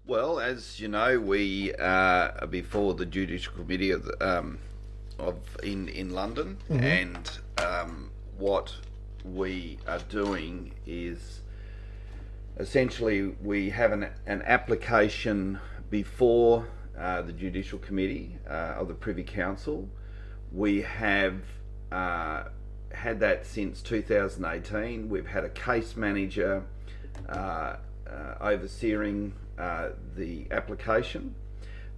Well, as you know, we are before the Judicial Committee in London, and what we are doing is essentially we have an application before the Judicial Committee of the Privy Council. We have had that since 2018. We've had a case manager overseeing the application,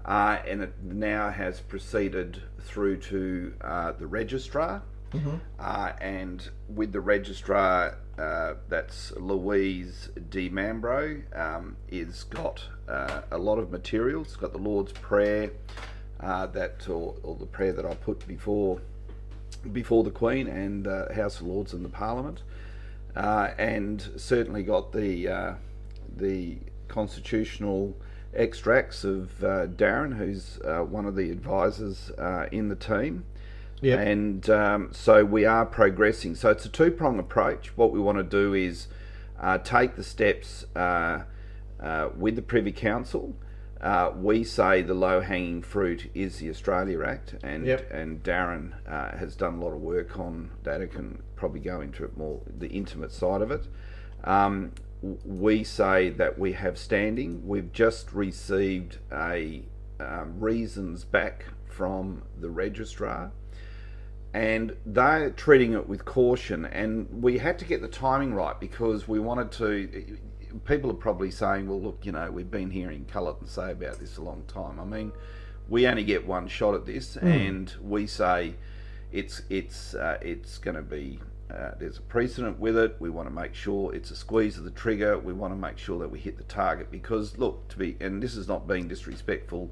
and it now has proceeded through to the registrar. And with the registrar, that's Louise D. Mambro, is got a lot of materials. It's got the Lord's Prayer, or the prayer that I put before the Queen and House of Lords and the Parliament, and certainly got the constitutional extracts of Darren, who's one of the advisors in the team. Yep. And so we are progressing. So it's a two-prong approach. What we want to do is take the steps with the Privy Council. We say the low-hanging fruit is the Australia Act, and and Darren has done a lot of work on that. It can probably go into it more, the intimate side of it. We say that we have standing. We've just received a reasons back from the registrar, and they're treating it with caution, and we had to get the timing right because we wanted to. People are probably saying, well, look, you know, we've been hearing Culleton say about this a long time. I mean, we only get one shot at this, and we say it's going to be, there's a precedent with it. We want to make sure it's a squeeze of the trigger. We want to make sure that we hit the target because, look, and this is not being disrespectful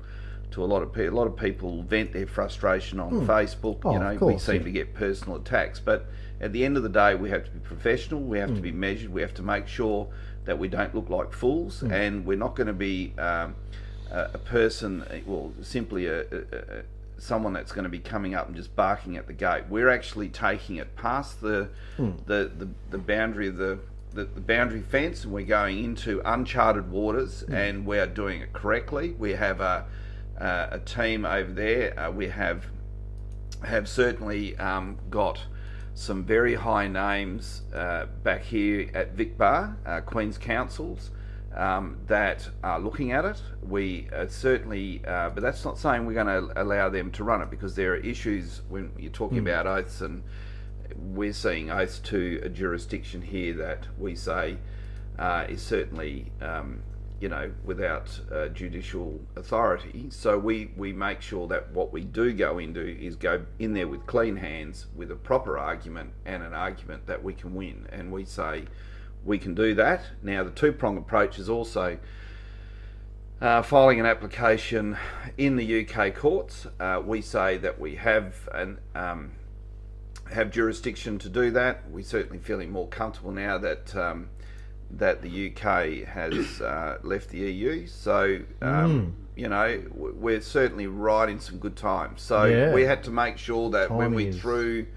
to a lot of people. A lot of people vent their frustration on Facebook. You know, we seem to get personal attacks, but at the end of the day, we have to be professional. We have to be measured. We have to make sure that we don't look like fools, and we're not going to be a person, well, simply someone that's going to be coming up and just barking at the gate. We're actually taking it past the boundary of the boundary fence, and we're going into uncharted waters, and we are doing it correctly. We have a team over there. We have certainly got some very high names back here at Vic Bar, Queen's Councils, that are looking at it. We certainly, but that's not saying we're going to allow them to run it, because there are issues when you're talking about oaths, and we're seeing oaths to a jurisdiction here that we say is certainly you know, without judicial authority. So we make sure that what we do go into is go in there with clean hands, with a proper argument, and an argument that we can win. And we say we can do that. Now, the two-prong approach is also filing an application in the UK courts. We say that we have jurisdiction to do that. We're certainly feeling more comfortable now that that the UK has left the EU. So, you know, we're certainly riding some good times. So we had to make sure that when we threw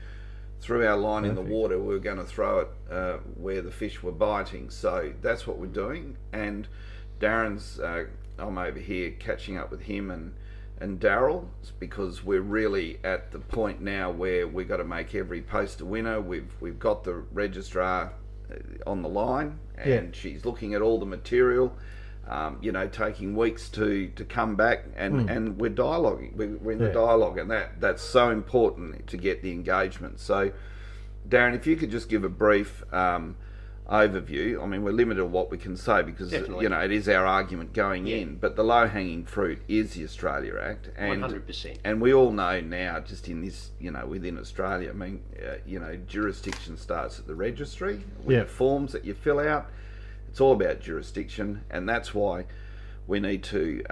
our line in the water, we were going to throw it where the fish were biting. So that's what we're doing. And Darren's, I'm over here catching up with him and Daryl, because we're really at the point now where we've got to make every post a winner. We've got the registrar on the line, and she's looking at all the material, you know, taking weeks to come back, and we're dialoguing. We're in the dialogue, and that's so important to get the engagement. So, Darren, if you could just give a brief overview. I mean, we're limited on what we can say because you know, it is our argument going in, but the low-hanging fruit is the Australia Act, and 100%. And we all know now, just in this, you know, within Australia, I mean, you know, jurisdiction starts at the registry with the forms that you fill out. It's all about jurisdiction, and that's why we need to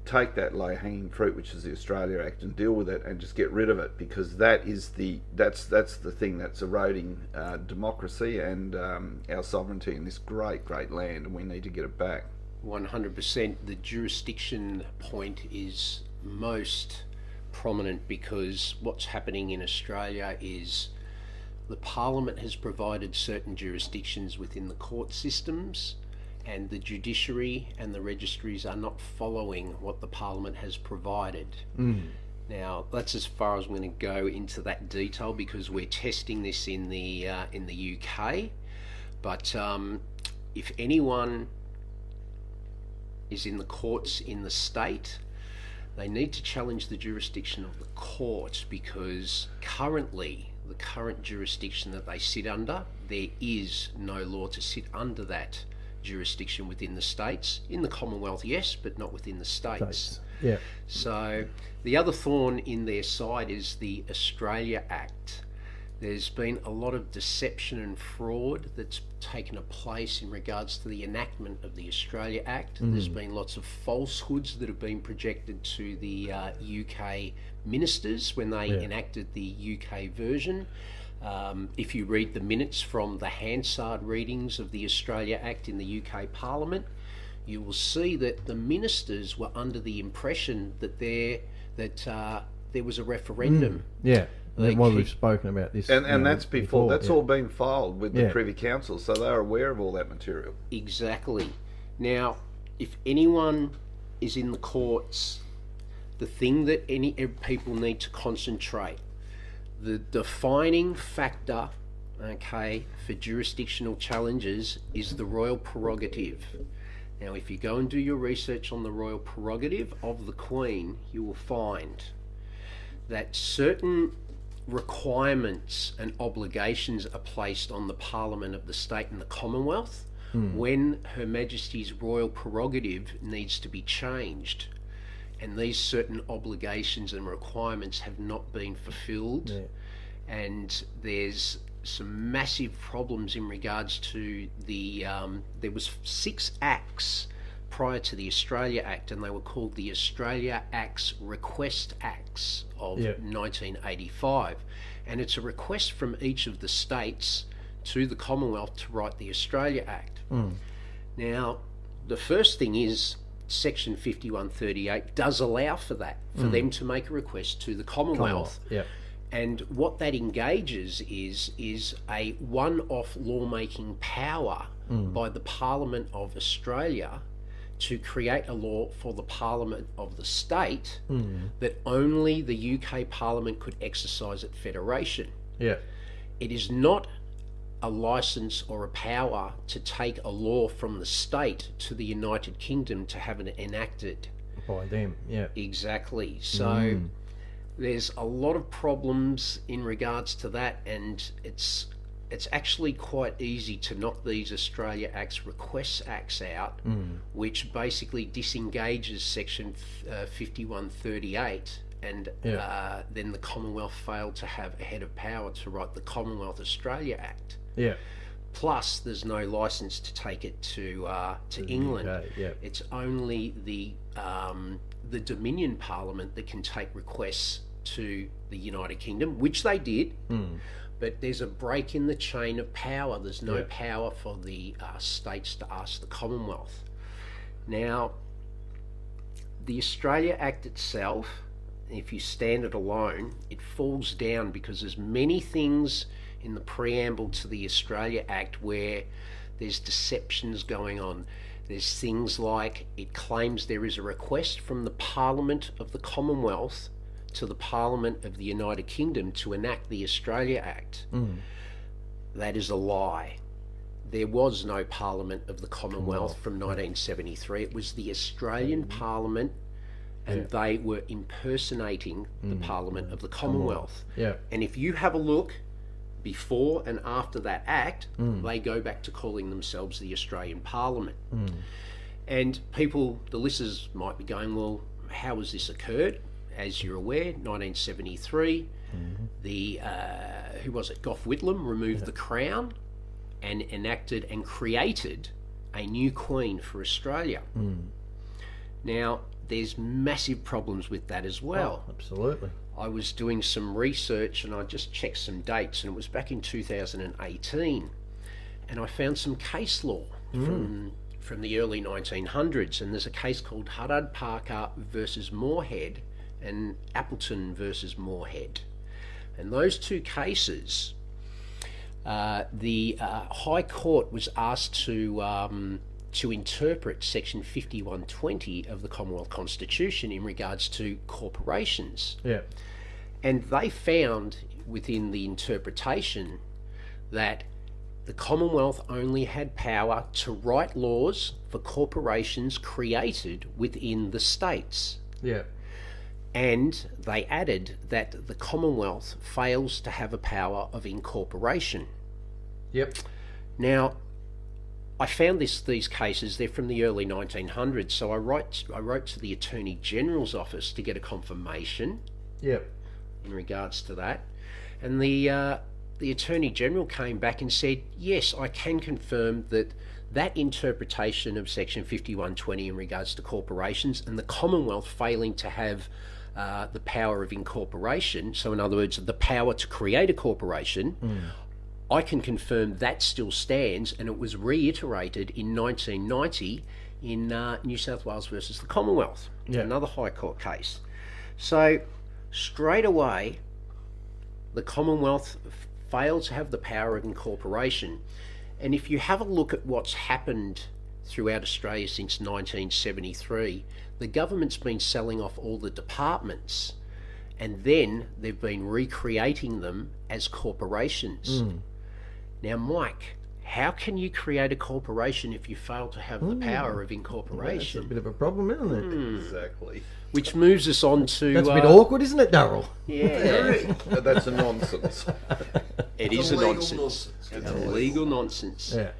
take that low-hanging fruit, which is the Australia Act, and deal with it and just get rid of it, because that's the thing that's eroding democracy and our sovereignty in this great land, and we need to get it back. 100%. The jurisdiction point is most prominent because what's happening in Australia is the Parliament has provided certain jurisdictions within the court systems, and the judiciary and the registries are not following what the Parliament has provided. Now, that's as far as I'm going to go into that detail, because we're testing this in the UK. But if anyone is in the courts in the state, they need to challenge the jurisdiction of the court, because currently, the current jurisdiction that they sit under, there is no law to sit under that jurisdiction within the states. In the Commonwealth, yes, but not within the states. Yeah. So the other thorn in their side is the Australia Act. There's been a lot of deception and fraud that's taken place in regards to the enactment of the Australia Act. There's been lots of falsehoods that have been projected to the UK ministers when they enacted the UK version. If you read the minutes from the Hansard readings of the Australia Act in the UK Parliament, you will see that the ministers were under the impression that there was a referendum. We've spoken about this, and that's before. That's all been filed with the Privy Council, so they're aware of all that material. Exactly. Now, if anyone is in the courts, the thing that people need to concentrate, the defining factor, for jurisdictional challenges is the royal prerogative. Now, if you go and do your research on the royal prerogative of the Queen, you will find that certain requirements and obligations are placed on the Parliament of the state and the Commonwealth when Her Majesty's royal prerogative needs to be changed, and these certain obligations and requirements have not been fulfilled, and there's some massive problems in regards to the there was 6 acts prior to the Australia Act, and they were called the Australia Acts Request Acts of 1985. And it's a request from each of the states to the Commonwealth to write the Australia Act. Now, the first thing is Section 5138 does allow for that, for them to make a request to the Commonwealth. And what that engages is a one-off lawmaking power by the Parliament of Australia to create a law for the Parliament of the state that only the UK Parliament could exercise at federation. It is not a licence or a power to take a law from the state to the United Kingdom to have it enacted. By them, Exactly. So there's a lot of problems in regards to that, and it's actually quite easy to knock these Australia Acts Requests Acts out, which basically disengages Section 5138, and then the Commonwealth failed to have a head of power to write the Commonwealth Australia Act. Plus, there's no licence to take it to England. UK, It's only the Dominion Parliament that can take requests to the United Kingdom, which they did. But there's a break in the chain of power. There's no power for the states to ask the Commonwealth. Now, the Australia Act itself, if you stand it alone, it falls down because there's many things in the preamble to the Australia Act where there's deceptions going on. There's things like it claims there is a request from the Parliament of the Commonwealth to the Parliament of the United Kingdom to enact the Australia Act. That is a lie. There was no Parliament of the Commonwealth from 1973. It was the Australian Parliament, and they were impersonating the Parliament of the Commonwealth. And if you have a look before and after that act, they go back to calling themselves the Australian Parliament. And people, the listeners might be going, well, how has this occurred? As you're aware, 1973, the who was it? Gough Whitlam removed the crown and enacted and created a new queen for Australia. Now, there's massive problems with that as well. Oh, absolutely. I was doing some research and I just checked some dates, and it was back in 2018, and I found some case law from the early 1900s, and there's a case called Haddad Parker versus Moorhead and Appleton versus Moorhead. And those two cases, the High Court was asked to to interpret section 5120 of the Commonwealth Constitution in regards to corporations. Yeah. And they found within the interpretation that the Commonwealth only had power to write laws for corporations created within the states. Yeah. And they added that the Commonwealth fails to have a power of incorporation. Yep. Now, I found these cases, they're from the early 1900s, so I wrote to the Attorney General's office to get a confirmation Yep. in regards to that. And the Attorney General came back and said, yes, I can confirm that interpretation of Section 5120 in regards to corporations and the Commonwealth failing to have the power of incorporation, so in other words, the power to create a corporation, I can confirm that still stands, and it was reiterated in 1990 in New South Wales versus the Commonwealth, another High Court case. So straight away, the Commonwealth failed to have the power of incorporation. And if you have a look at what's happened throughout Australia since 1973, the government's been selling off all the departments, and then they've been recreating them as corporations. Now, Mike, how can you create a corporation if you fail to have the power of incorporation? That's a bit of a problem, isn't it? Exactly. Which moves us on to... That's a bit awkward, isn't it, Darryl? Yeah. That's a nonsense. It is a nonsense. It's a legal nonsense. Yeah.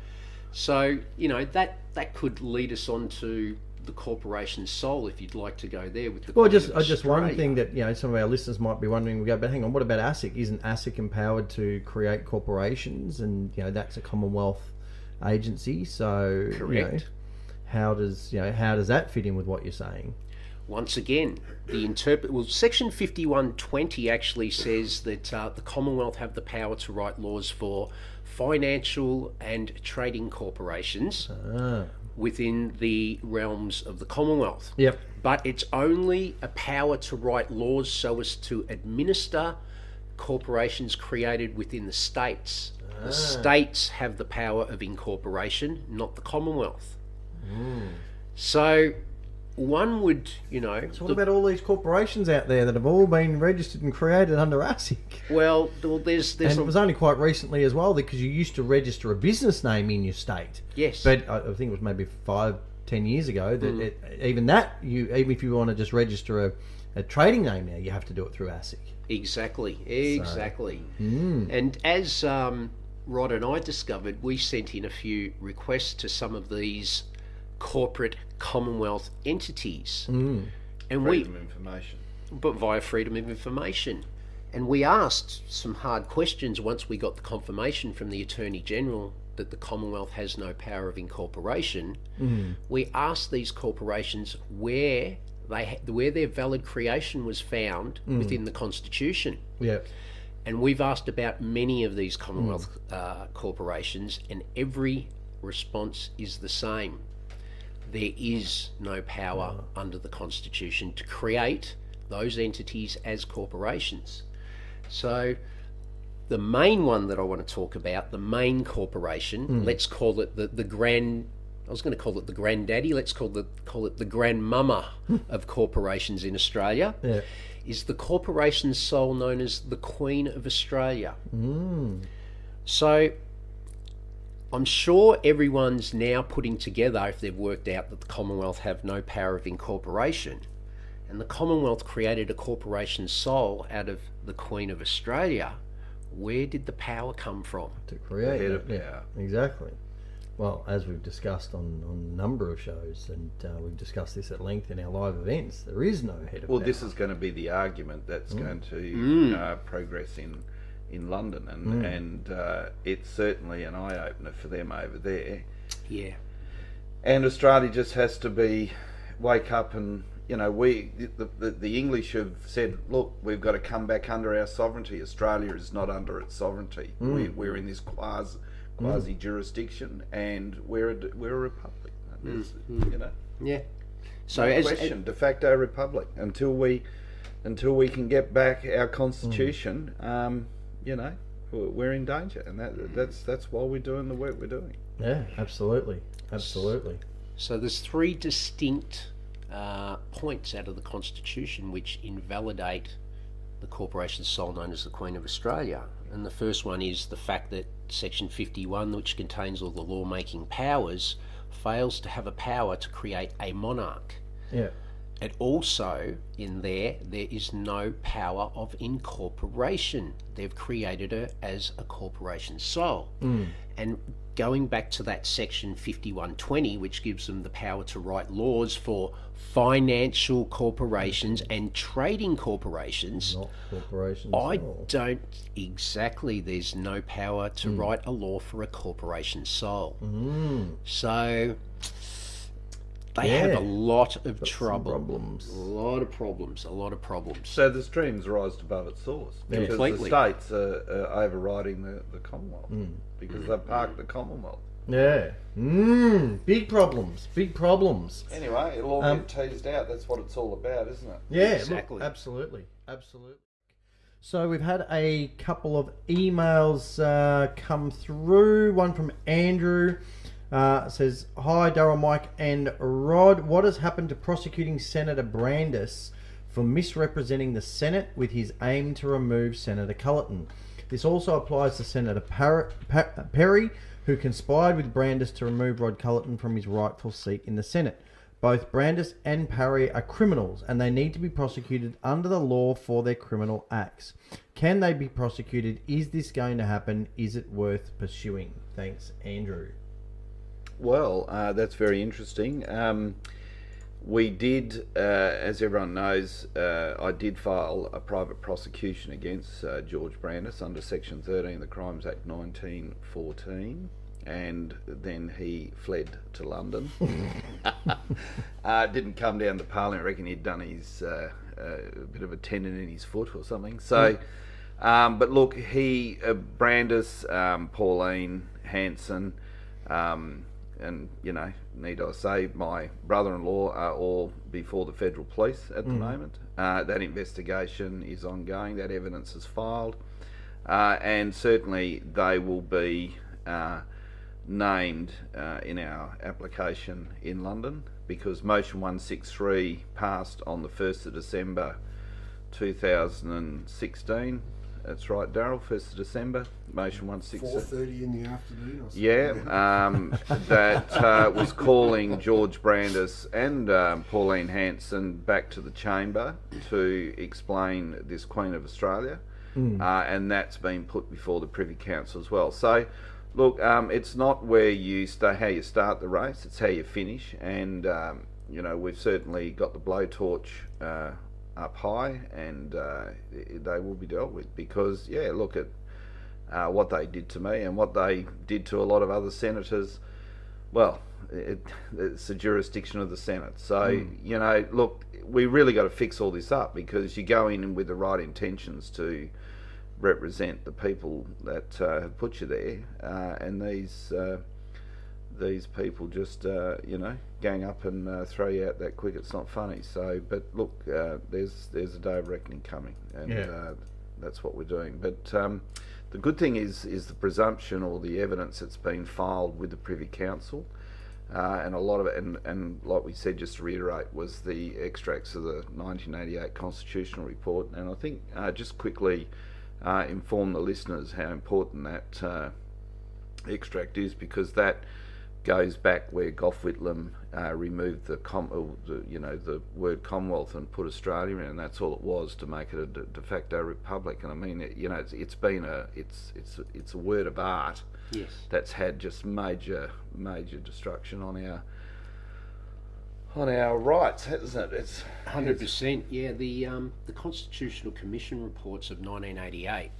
So, that could lead us on to the corporation's soul, if you'd like to go there with the... Well, just one thing that some of our listeners might be wondering, we go, but hang on, what about ASIC? Isn't ASIC empowered to create corporations? And that's a Commonwealth agency, so correct. How does that fit in with what you're saying? Once again, Section 5120 actually says that the Commonwealth have the power to write laws for financial and trading corporations within the realms of the Commonwealth. Yep. But it's only a power to write laws so as to administer corporations created within the states. The states have the power of incorporation, not the Commonwealth. So one would, So what about all these corporations out there that have all been registered and created under ASIC? Well, there's and it was only quite recently as well, because you used to register a business name in your state. Yes. But I think it was maybe 5-10 years ago that even if you want to just register a trading name now, you have to do it through ASIC. Exactly. So, and as Rod and I discovered, we sent in a few requests to some of these corporate Commonwealth entities, and Freedom of information, but via freedom of information, and we asked some hard questions once we got the confirmation from the Attorney General that the Commonwealth has no power of incorporation. We asked these corporations where their valid creation was found within the Constitution. Yeah. And we've asked about many of these Commonwealth corporations, and every response is the same. There is no power under the Constitution to create those entities as corporations. So the main one that I want to talk about, the main corporation, let's call it the grand... I was going to call it the granddaddy, let's call it the grandmama of corporations in Australia, is the corporation's soul known as the Queen of Australia. So I'm sure everyone's now putting together, if they've worked out that the Commonwealth have no power of incorporation, and the Commonwealth created a corporation's soul out of the Queen of Australia, where did the power come from? To create The head it. of power. Exactly. Well, as we've discussed on a number of shows, and we've discussed this at length in our live events, there is no head of power. Well, this is going to be the argument that's going to progress in London, and it's certainly an eye-opener for them over there. Yeah. And Australia just has to wake up, and the English have said, look, we've got to come back under our sovereignty. Australia is not under its sovereignty. We're in this quasi jurisdiction, and we're a republic. Yeah. So no question, de facto republic until we can get back our constitution. we're in danger, and that's why we're doing the work we're doing. Yeah, absolutely. So there's three distinct points out of the Constitution which invalidate the corporation's sole known as the Queen of Australia. And the first one is the fact that Section 51, which contains all the lawmaking powers, fails to have a power to create a monarch. Yeah. And also, in there is no power of incorporation. They've created her as a corporation sole. And going back to that Section 5120, which gives them the power to write laws for financial corporations and trading corporations, Not corporations. I don't exactly, there's no power to write a law for a corporation sole. So they have a lot of trouble. Problems. A lot of problems. So the streams rise above its source because Completely. the states are overriding the Commonwealth because they've parked the Commonwealth. Yeah. Big problems. Anyway, it'll all get teased out. That's what it's all about, isn't it? Yeah, Exactly. Look, absolutely. So we've had a couple of emails come through. One from Andrew. Says, "Hi Daryl, Mike and Rod. What has happened to prosecuting Senator Brandis for misrepresenting the Senate with his aim to remove Senator Culleton? This also applies to Senator Perry, who conspired with Brandis to remove Rod Culleton from his rightful seat in the Senate. Both Brandis and Parry are criminals, and they need to be prosecuted under the law for their criminal acts. Can they be prosecuted? Is this going to happen? Is it worth pursuing? Thanks, Andrew." Well, that's very interesting. We did, as everyone knows, I did file a private prosecution against George Brandis under Section 13 of the Crimes Act 1914, and then he fled to London. Didn't come down to Parliament. I reckon he'd done his a bit of a tendon in his foot or something. So, but look, Brandis, Pauline Hanson, and need I say, my brother-in-law are all before the federal police at the moment. That investigation is ongoing. That evidence is filed, and certainly they will be named in our application in London, because Motion 163 passed on the 1st of December 2016. That's right, Daryl, 1st of December, Motion 163. 4:30 in the afternoon or something. Yeah, that was calling George Brandis and Pauline Hanson back to the chamber to explain this Queen of Australia, and that's been put before the Privy Council as well. So, look, it's not where you start, how you start the race, it's how you finish, and we've certainly got the blowtorch up high, and they will be dealt with, because look at what they did to me and what they did to a lot of other senators. Well, it's the jurisdiction of the Senate, so look, we really got to fix all this up, because you go in with the right intentions to represent the people that have put you there, and these people just gang up and throw you out that quick. It's not funny. So, but look, there's a day of reckoning coming, and that's what we're doing. But the good thing is the presumption or the evidence that's been filed with the Privy Council, and a lot of it, and like we said, just to reiterate, was the extracts of the 1988 Constitutional Report. And I think just quickly inform the listeners how important that extract is, because that goes back where Gough Whitlam removed the word Commonwealth and put Australia in, and that's all it was, to make it a de facto republic. And I mean, it's been it's a word of art. Yes. That's had just major destruction on our rights, hasn't it? It's 100%. Yeah, the Constitutional Commission reports of 1988.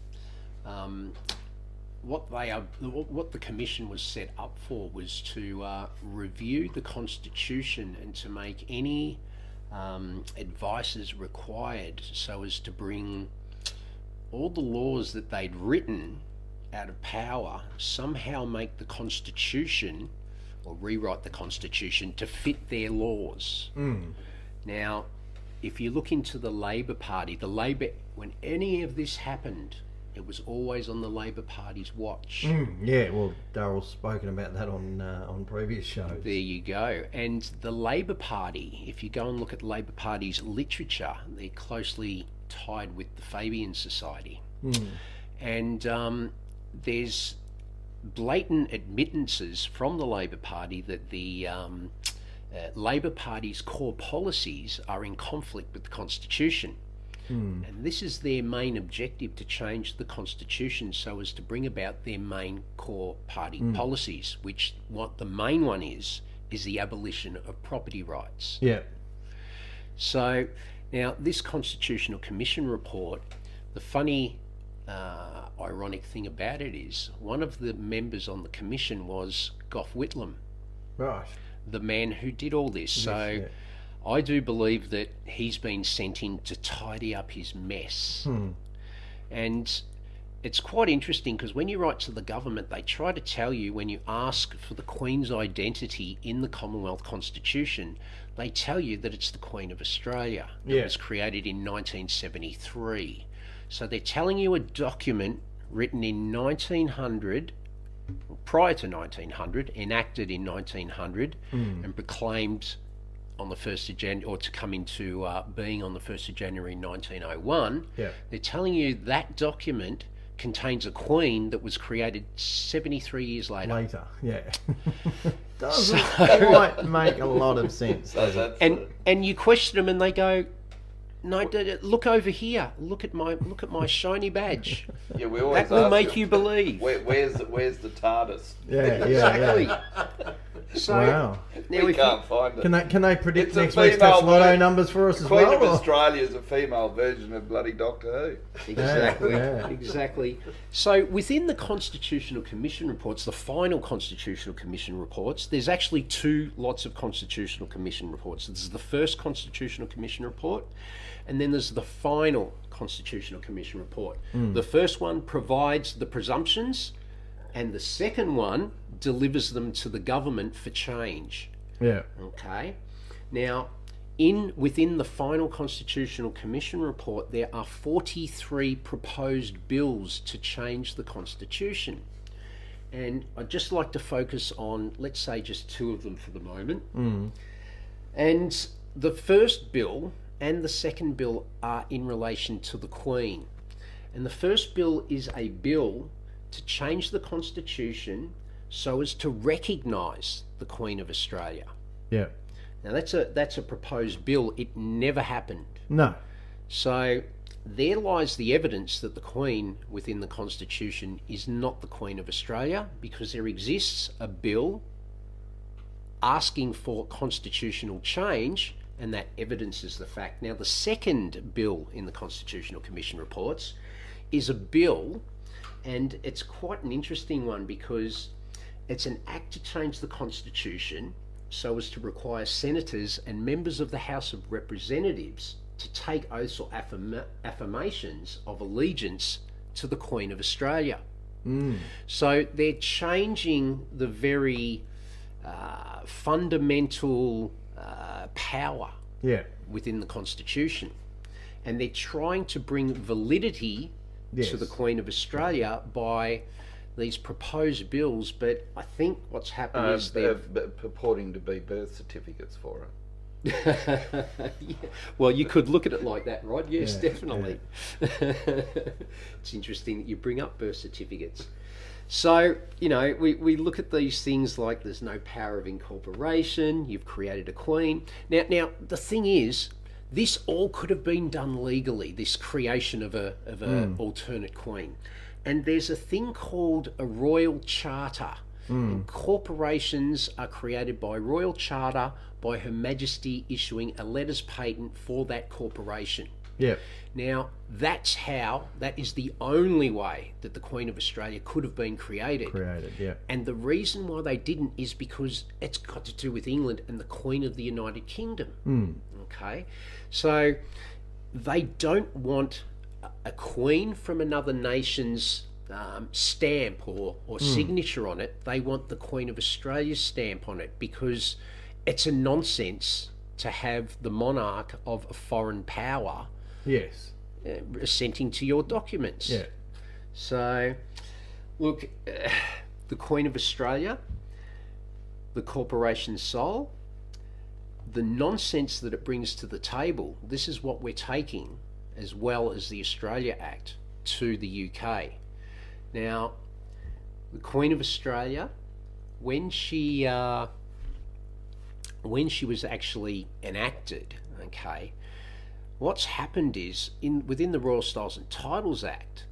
What the commission was set up for was to review the Constitution and to make any advices required, so as to bring all the laws that they'd written out of power, somehow make the Constitution, or rewrite the Constitution to fit their laws. Now, if you look into the Labor Party, when any of this happened, It was always on the Labor Party's watch. Yeah, well, Daryl's spoken about that on previous shows. There you go. And the Labor Party, if you go and look at the Labor Party's literature, they're closely tied with the Fabian Society. And there's blatant admittances from the Labor Party that the Labor Party's core policies are in conflict with the Constitution. And this is their main objective, to change the Constitution so as to bring about their main core party policies, which what the main one is the abolition of property rights. Yeah. So now this Constitutional Commission report, the funny ironic thing about it is one of the members on the commission was Gough Whitlam, Right. the man who did all this. So I do believe that he's been sent in to tidy up his mess. And it's quite interesting because when you write to the government, they try to tell you, when you ask for the Queen's identity in the Commonwealth Constitution, they tell you that it's the Queen of Australia that was created in 1973. So they're telling you a document written in 1900, prior to 1900, enacted in 1900, and proclaimed on the 1st of January, or to come into being on the 1st of January 1901. They're telling you that document contains a queen that was created 73 years later. Doesn't quite make a lot of sense, does it? And you question them and they go, no, look over here. Look at my shiny badge. Yeah, we always that will ask make you believe. Where's the TARDIS? Exactly. So wow. Now we can't find it. Can they predict next week's Lotto numbers for us as well? Queen of Australia is a female version of bloody Doctor Who. Exactly. Exactly. So within the Constitutional Commission reports, the final Constitutional Commission reports, there's actually two lots of Constitutional Commission reports. This is the first Constitutional Commission report, and then there's the final Constitutional Commission report. The first one provides the presumptions, and the second one delivers them to the government for change. Okay. Now, within the final Constitutional Commission report, there are 43 proposed bills to change the Constitution. And I'd just like to focus on, let's say, just two of them for the moment. And the first bill and the second bill are in relation to the Queen. And the first bill is a bill to change the Constitution so as to recognise the Queen of Australia. Now that's a proposed bill. It never happened. No. So there lies the evidence that the Queen within the Constitution is not the Queen of Australia, because there exists a bill asking for constitutional change, and that evidences the fact. Now, the second bill in the Constitutional Commission reports is a bill, and it's quite an interesting one because it's an act to change the Constitution so as to require senators and members of the House of Representatives to take oaths or affirmations of allegiance to the Queen of Australia. So they're changing the very fundamental power within the Constitution, and they're trying to bring validity to the Queen of Australia by these proposed bills. But I think what's happened is they're purporting to be birth certificates for her. Well, you could look at it like that, Rod. Yes, definitely. It's interesting that you bring up birth certificates. So, you know, we look at these things like there's no power of incorporation, you've created a queen. Now the thing is, this all could have been done legally, this creation of a alternate queen. And there's a thing called a royal charter. And corporations are created by royal charter, by Her Majesty issuing a letters patent for that corporation. Now, that is the only way that the Queen of Australia could have been created. And the reason why they didn't is because it's got to do with England and the Queen of the United Kingdom. Okay? So they don't want a queen from another nation's stamp or signature on it. They want the Queen of Australia's stamp on it, because it's a nonsense to have the monarch of a foreign power assenting to your documents. So, look, the Queen of Australia, the corporation sole, the nonsense that it brings to the table, this is what we're taking, as well as the Australia Act, to the UK. Now, the Queen of Australia, when she was actually enacted, okay, what's happened is within the Royal Styles and Titles Act,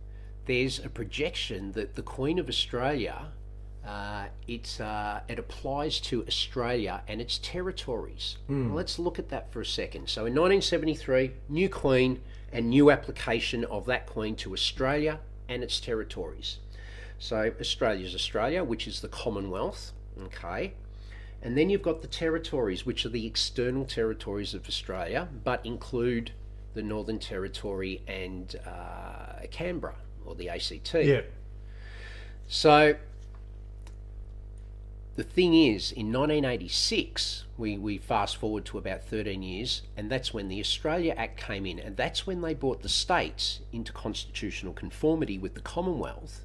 there's a projection that the Queen of Australia, it applies to Australia and its territories. Well, let's look at that for a second. So in 1973, new Queen and new application of that Queen to Australia and its territories. So Australia's Australia, which is the Commonwealth, okay? And then you've got the territories, which are the external territories of Australia, but include the Northern Territory and Canberra, or the ACT. Yeah. So the thing is, in 1986, we fast forward to about 13 years, and that's when the Australia Act came in, and that's when they brought the states into constitutional conformity with the Commonwealth.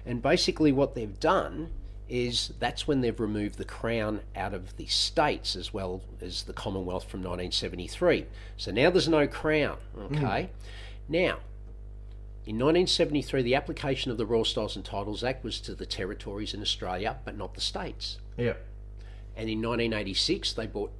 And basically what they've done is that's when they've removed the Crown out of the states as well as the Commonwealth from 1973. So now there's no Crown, okay? Now, in 1973, the application of the Royal Styles and Titles Act was to the territories in Australia, but not the states. Yeah. And in 1986, they brought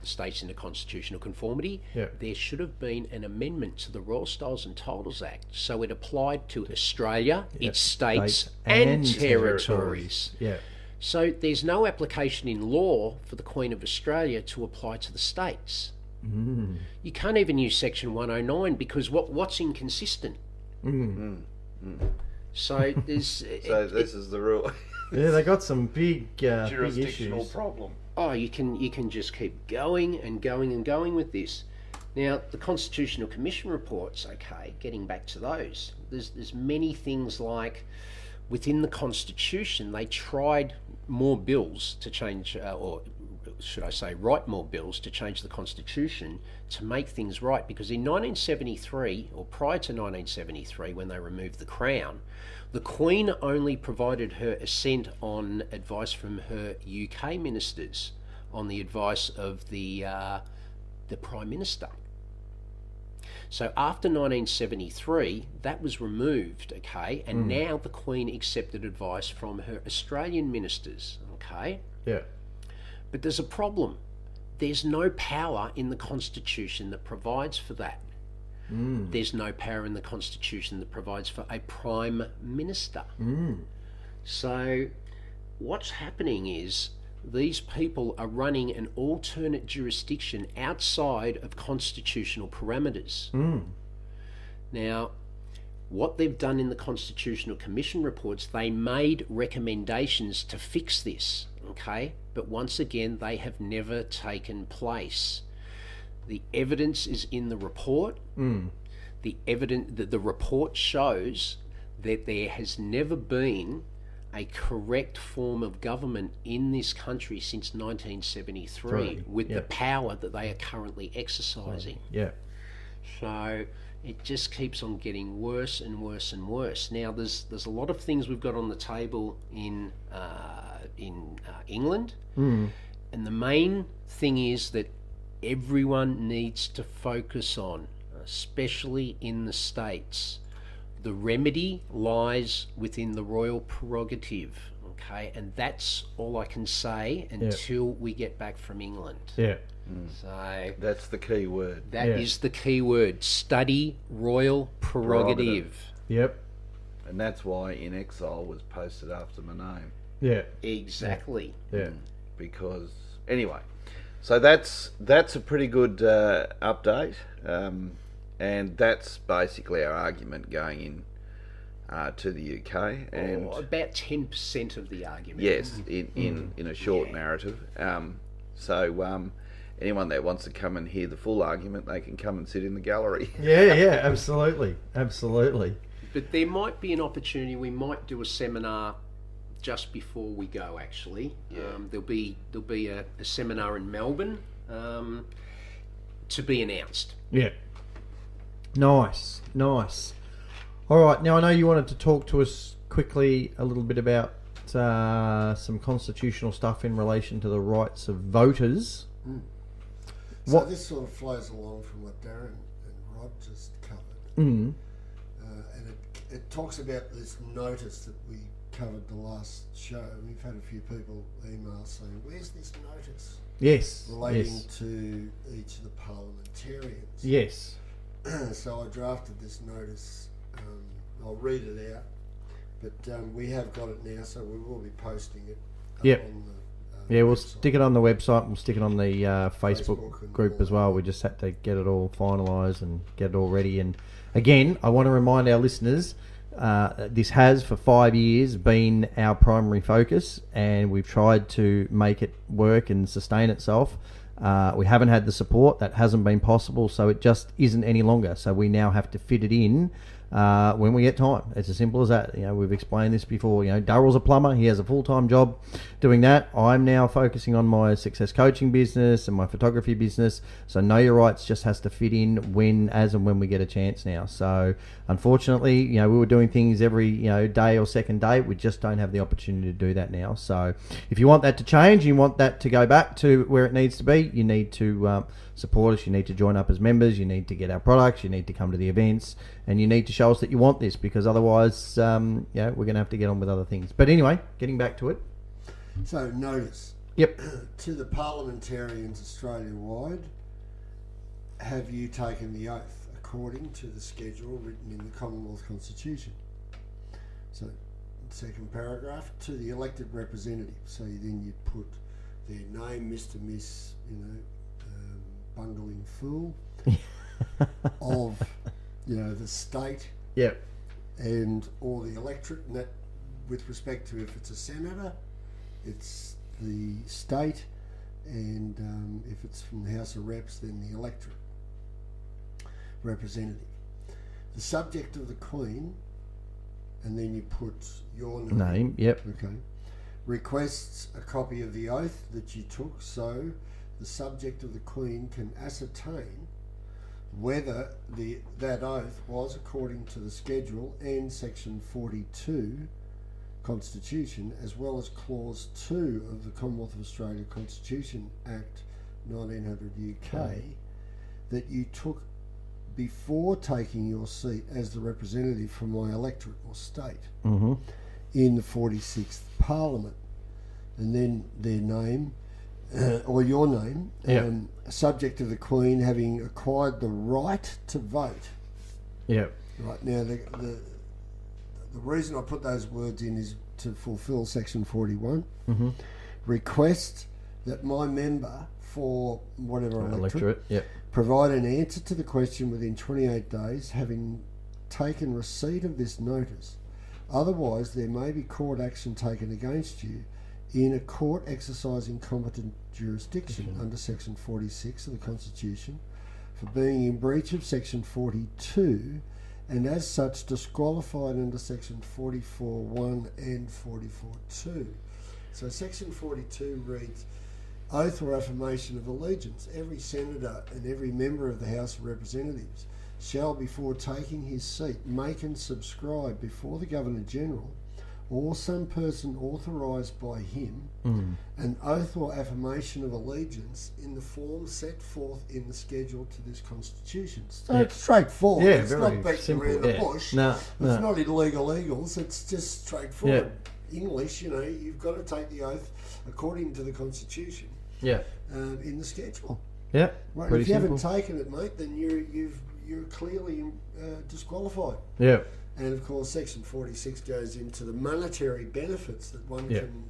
the states into constitutional conformity. Yeah. There should have been an amendment to the Royal Styles and Titles Act, so it applied to Australia, its states and territories. Yeah. So there's no application in law for the Queen of Australia to apply to the states. You can't even use Section 109 because what's inconsistent? So there's So this is the rule. Yeah, they got some big Jurisdictional big issues. problem. oh, you can just keep going and going and going with this. Now, the Constitutional Commission reports, okay, getting back to those, there's many things like within the Constitution, they tried more bills to change, or should I say, write more bills to change the Constitution to make things right. Because in 1973, or prior to 1973, when they removed the Crown, the Queen only provided her assent on advice from her UK ministers, on the advice of the Prime Minister. So after 1973, that was removed, okay, and now the Queen accepted advice from her Australian ministers, okay? Yeah. But there's a problem. There's no power in the Constitution that provides for that. There's no power in the Constitution that provides for a Prime Minister. So what's happening is these people are running an alternate jurisdiction outside of constitutional parameters. Now, what they've done in the Constitutional Commission reports, they made recommendations to fix this, okay? But once again, they have never taken place. The evidence is in the report. The report shows that there has never been a correct form of government in this country since 1973 with the power that they are currently exercising. Yeah. So it just keeps on getting worse and worse and worse. Now there's a lot of things we've got on the table in England, and the main thing is that everyone needs to focus on, especially in the States. The remedy lies within the royal prerogative, okay? And that's all I can say until we get back from England. Yeah. So That's the key word. that is the key word. Study royal prerogative. Yep. And that's why In Exile was posted after my name. Yeah. Exactly. Yeah. Because, anyway, so that's a pretty good update. And that's basically our argument going in to the UK. And About 10% of the argument. yes, in a short narrative. So anyone that wants to come and hear the full argument, they can come and sit in the gallery. Yeah, absolutely. Absolutely. But there might be an opportunity. We might do a seminar just before we go, actually. There'll be a seminar in Melbourne to be announced. Yeah. Nice. All right. Now, I know you wanted to talk to us quickly a little bit about some constitutional stuff in relation to the rights of voters. So this sort of flows along from what Darren and Rod just covered. And it talks about this notice that we covered the last show. We've had a few people email saying, where's this notice? Yes. Relating to each of the parliamentarians. Yes. So I drafted this notice. I'll read it out. But we have got it now, so we will be posting it on the we'll website. stick it on the website. We'll stick it on the Facebook group as well. We just had to get it all finalised and get it all ready. And again, I want to remind our listeners, this has for 5 years been our primary focus, and we've tried to make it work and sustain itself. We haven't had the support. That hasn't been possible, so it just isn't any longer. So we now have to fit it in when we get time. It's as simple as that. You know, we've explained this before. You know, Darryl's a plumber. He has a full-time job doing that. I'm now focusing on my success coaching business and my photography business. So Know Your Rights just has to fit in as and when we get a chance now. So unfortunately, you know, we were doing things every, day or second day. We just don't have the opportunity to do that now. So if you want that to change, you want that to go back to where it needs to be, you need to support us. You need to join up as members. You need to get our products. You need to come to the events, and you need to show us that you want this, because otherwise, we're going to have to get on with other things. But anyway, getting back to it. So notice. Yep. To the parliamentarians Australia-wide, have you taken the oath according to the schedule written in the Commonwealth Constitution? So, second paragraph, to the elected representative. So then you'd put their name, Mr. Miss, bungling fool of, the state. Yep. And or the electorate, and that with respect to if it's a senator, it's the state, and if it's from the House of Reps, then the electorate representative. The subject of the Queen, and then you put your name. Yep. Okay. Requests a copy of the oath that you took, so the subject of the Queen can ascertain whether that oath was according to the schedule and section 42 Constitution, as well as clause 2 of the Commonwealth of Australia Constitution Act 1900 UK, that you took before taking your seat as the representative from my electorate or state in the 46th Parliament. And then their name, or your name, subject of the Queen having acquired the right to vote. Yep. Right, now the reason I put those words in is to fulfil section 41. Request that my member for whatever electorate provide an answer to the question within 28 days, having taken receipt of this notice. Otherwise, there may be court action taken against you in a court exercising competent jurisdiction under section 46 of the Constitution for being in breach of section 42, and as such disqualified under section 44.1 and 44.2. So section 42 reads, oath or affirmation of allegiance. Every senator and every member of the House of Representatives shall, before taking his seat, make and subscribe before the Governor-General or some person authorised by him an oath or affirmation of allegiance in the form set forth in the schedule to this Constitution. So it's straightforward. Yeah, it's very not beating simple. around the bush. No, it's not illegal egals. It's just straightforward. English, you've got to take the oath according to the Constitution. In the schedule. Yeah. Well, if you haven't taken it, mate, then you're clearly disqualified. Yeah. And of course, section 46 goes into the monetary benefits that one can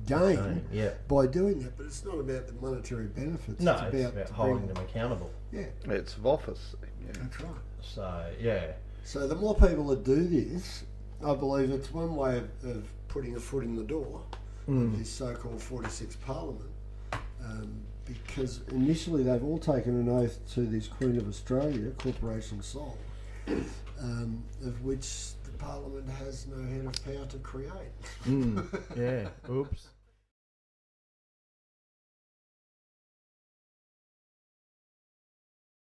gain by doing that. But it's not about the monetary benefits. No, it's about holding them accountable. Yeah, it's of office. That's right. So So the more people that do this, I believe it's one way of putting a foot in the door of this so-called 46th Parliament. Because initially they've all taken an oath to this Queen of Australia, Corporation Sole, of which the Parliament has no head of power to create. Yeah. Oops.